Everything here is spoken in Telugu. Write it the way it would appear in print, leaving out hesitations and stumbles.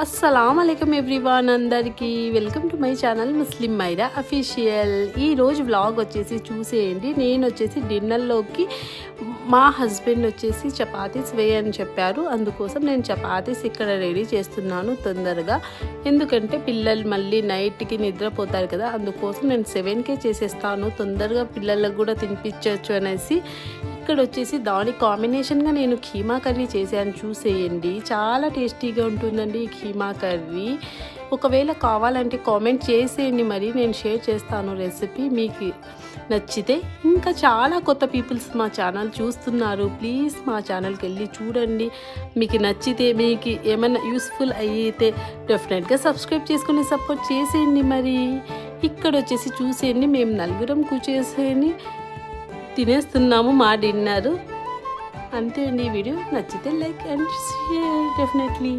అస్సలాముఅలైకుం ఎవ్రీవన్, అందరికీ welcome to my channel Muslim Maira official. ఈరోజు వ్లాగ్ వచ్చేసి చూసేయండి. నేను వచ్చేసి డిన్నర్లోకి మా హస్బెండ్ వచ్చేసి చపాతీస్ వేయని చెప్పారు. అందుకోసం నేను చపాతీస్ ఇక్కడ రెడీ చేస్తున్నాను తొందరగా. ఎందుకంటే పిల్లలు మళ్ళీ నైట్కి నిద్రపోతారు కదా, అందుకోసం నేను 7కే చేసేస్తాను, తొందరగా పిల్లలకు కూడా తినిపించవచ్చు అనేసి. ఇక్కడ వచ్చేసి దాని కాంబినేషన్గా నేను కీమా కర్రీ చేశాను, చూసేయండి. చాలా టేస్టీగా ఉంటుందండి ఈ కీమా కర్రీ. ఒకవేళ కావాలంటే కామెంట్ చేసేయండి, మరి నేను షేర్ చేస్తాను రెసిపీ మీకు నచ్చితే. ఇంకా చాలా కొత్త పీపుల్స్ మా ఛానల్ చూస్తున్నారు, ప్లీజ్ మా ఛానల్కి వెళ్ళి చూడండి. మీకు నచ్చితే, మీకు ఏమైనా యూస్ఫుల్ అయితే డెఫినెట్గా సబ్స్క్రైబ్ చేసుకుని సపోర్ట్ చేసేయండి. మరి ఇక్కడ వచ్చేసి చూసేయండి, మేము నలుగురం కూర్చేసేయండి తినేస్తున్నాము మా డిన్నర్. అంతే అండి. ఈ వీడియో నచ్చితే లైక్ అండ్ షేర్ డెఫినెట్లీ.